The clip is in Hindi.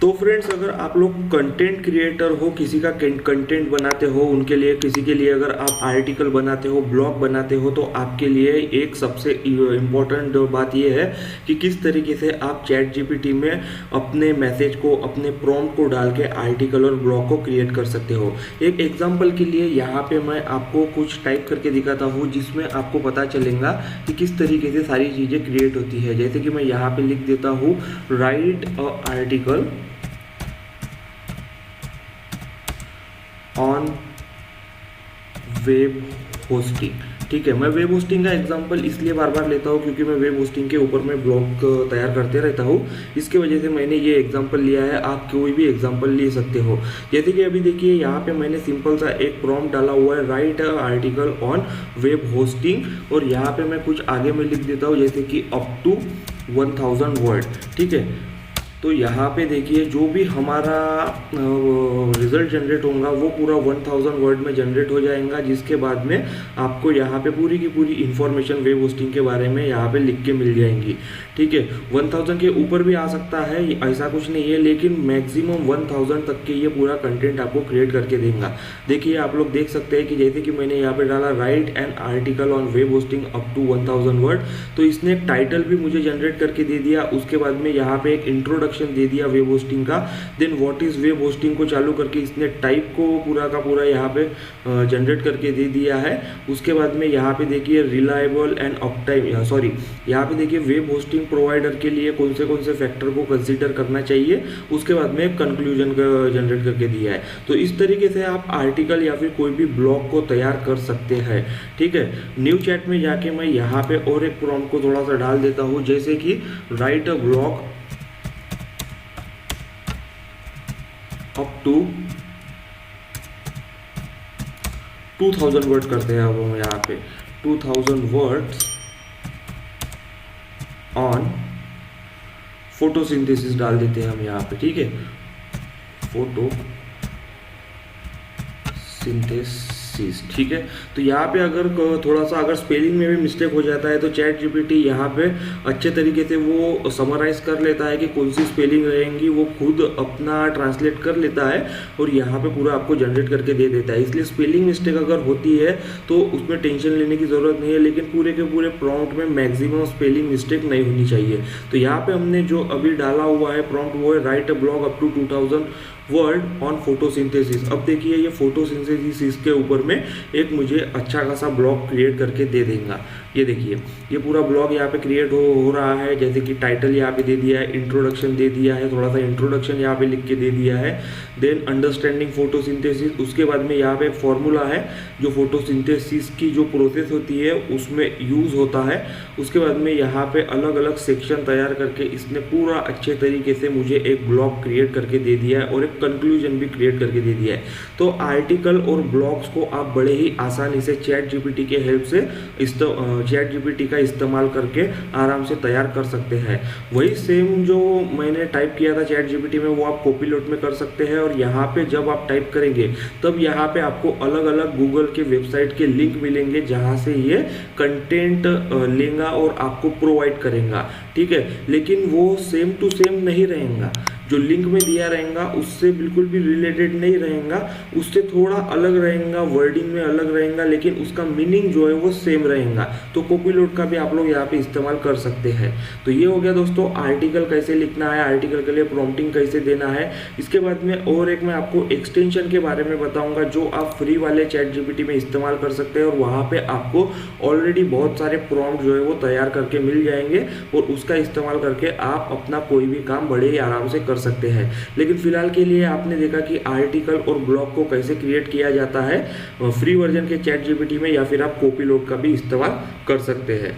तो फ्रेंड्स, अगर आप लोग कंटेंट क्रिएटर हो, किसी का कंटेंट बनाते हो, उनके लिए किसी के लिए अगर आप आर्टिकल बनाते हो, ब्लॉग बनाते हो, तो आपके लिए एक सबसे इम्पोर्टेंट बात यह है कि किस तरीके से आप चैट जीपीटी में अपने मैसेज को, अपने प्रॉम्प्ट को डाल के आर्टिकल और ब्लॉग को क्रिएट कर सकते हो। एक एग्जांपल के लिए यहाँ पे मैं आपको कुछ टाइप करके दिखाता हूँ जिसमें आपको पता चलेगा कि किस तरीके से सारी चीज़ें क्रिएट होती है। जैसे कि मैं यहाँ पे लिख देता हूँ right a article on web hosting. ठीक है, मैं वेब होस्टिंग का एग्जांपल इसलिए बार बार लेता हूँ क्योंकि मैं वेब होस्टिंग के ऊपर मैं ब्लॉग तैयार करते रहता हूँ। इसके वजह से मैंने ये एग्जांपल लिया है। आप कोई भी एग्जांपल ले सकते हो। जैसे कि अभी देखिए यहाँ पे मैंने सिंपल सा एक प्रॉम्प्ट डाला हुआ है, right article on web hosting, और यहाँ पे मैं कुछ आगे में लिख देता हूँ जैसे कि अप टू 1000 वर्ड। ठीक है, तो यहाँ पे देखिए जो भी हमारा रिजल्ट जनरेट होगा वो पूरा 1000 वर्ड में जनरेट हो जाएगा, जिसके बाद में आपको यहाँ पे पूरी की पूरी इन्फॉर्मेशन वेब होस्टिंग के बारे में यहाँ पे लिख के मिल जाएंगी। ठीक है, 1000 के ऊपर भी आ सकता है, ऐसा कुछ नहीं है, लेकिन मैक्सिमम 1000 तक के ये पूरा कंटेंट आपको क्रिएट करके देगा। देखिए आप लोग देख सकते हैं कि जैसे कि मैंने यहाँ पे डाला write an article on web hosting up to 1000 word, तो इसने एक टाइटल भी मुझे जनरेट करके दे दिया। उसके बाद में यहाँ पे एक इंट्रोडक्शन दे दिया वेब होस्टिंग का। Then what is web hosting को चालू करके इसने टाइप को पूरा का पूरा यहाँ पे जनरेट करके दे दिया है। उसके बाद में यहाँ पे देखिए रिलायबल एंड अपटाइम, सॉरी यहाँ पे देखिए वेब होस्टिंग प्रोवाइडर के लिए कौन से फैक्टर को कंसीडर करना चाहिए। उसके बाद में कंक्लूजन का जनरेट करके दिया है। तो इस तरीके से आप आर्टिकल या फिर कोई भी ब्लॉग को तैयार कर सकते हैं। ठीक है, न्यू चैट में जाके मैं यहाँ पे और एक प्रॉम्प्ट को थोड़ा सा डाल देता हूँ, जैसे कि write a blog up to 2000 word करते हैं। अब हम यहाँ पे 2000 वर्ड्स ऑन फोटोसिंथेसिस डाल देते हैं हम यहाँ पे। ठीक है, फोटो सिंथेसिस। ठीक है, तो यहाँ पे अगर थोड़ा सा अगर स्पेलिंग में भी मिस्टेक हो जाता है तो चैट जीपीटी यहाँ पे अच्छे तरीके से वो समराइज कर लेता है कि कौन सी स्पेलिंग रहेंगी, वो खुद अपना ट्रांसलेट कर लेता है और यहाँ पे पूरा आपको जनरेट करके दे देता है। इसलिए स्पेलिंग मिस्टेक अगर होती है तो उसमें टेंशन लेने की ज़रूरत नहीं है, लेकिन पूरे के पूरे प्रॉम्प्ट में मैक्सिमम स्पेलिंग मिस्टेक नहीं होनी चाहिए। तो यहाँ पे हमने जो अभी डाला हुआ है प्रॉम्प्ट वो है write a blog up to 2000 word on photosynthesis. अब देखिए ये फोटोसिंथेसिस के ऊपर में एक मुझे अच्छा खासा ब्लॉग क्रिएट करके दे देगा। ये देखिए ये पूरा ब्लॉग यहाँ पे क्रिएट हो रहा है। जैसे कि टाइटल यहाँ पे दे दिया है, इंट्रोडक्शन दे दिया है, थोड़ा सा इंट्रोडक्शन यहाँ पे लिख के दे दिया है। देन अंडरस्टैंडिंग फोटोसिंथेसिस, उसके बाद में यहाँ पे एक फॉर्मूला है जो फोटोसिंथेसिस की जो प्रोसेस होती है उसमें यूज़ होता है। उसके बाद में यहाँ पे अलग अलग सेक्शन तैयार करके इसने पूरा अच्छे तरीके से मुझे एक ब्लॉग क्रिएट करके दे दिया है और एक कंक्लूजन भी क्रिएट करके दे दिया है। तो आर्टिकल और ब्लॉग्स को आप बड़े ही आसानी से चैट जीपीटी के हेल्प से चैट जीपीटी का इस्तेमाल करके आराम से तैयार कर सकते हैं। वही सेम जो मैंने टाइप किया था चैट जीपीटी में वो आप कॉपीलोट में कर सकते हैं। और यहाँ पे जब आप टाइप करेंगे तब यहाँ पे आपको अलग अलग गूगल के वेबसाइट के लिंक मिलेंगे जहाँ से ये कंटेंट लेगा और आपको प्रोवाइड करेगा। ठीक है, लेकिन वो सेम टू सेम नहीं रहेगा। जो लिंक में दिया रहेगा उससे बिल्कुल भी रिलेटेड नहीं रहेगा, उससे थोड़ा अलग रहेगा, वर्डिंग में अलग रहेगा, लेकिन उसका मीनिंग जो है वो सेम रहेगा। तो कॉपीलोट का भी आप लोग यहाँ पे इस्तेमाल कर सकते हैं। तो ये हो गया दोस्तों आर्टिकल कैसे लिखना है, आर्टिकल के लिए प्रॉम्प्टिंग कैसे देना है। इसके बाद में और एक मैं आपको एक्सटेंशन के बारे में बताऊंगा जो आप फ्री वाले चैट जीपीटी में इस्तेमाल कर सकते हैं और वहाँ पे आपको ऑलरेडी बहुत सारे प्रॉम्प्ट जो है वो तैयार करके मिल जाएंगे और उसका इस्तेमाल करके आप अपना कोई भी काम बड़े ही आराम से कर सकते हैं। लेकिन फिलहाल के लिए आपने देखा कि आर्टिकल और ब्लॉग को कैसे क्रिएट किया जाता है फ्री वर्जन के चैट जीपीटी में, या फिर आप कॉपीलोट का भी इस्तेमाल कर सकते हैं।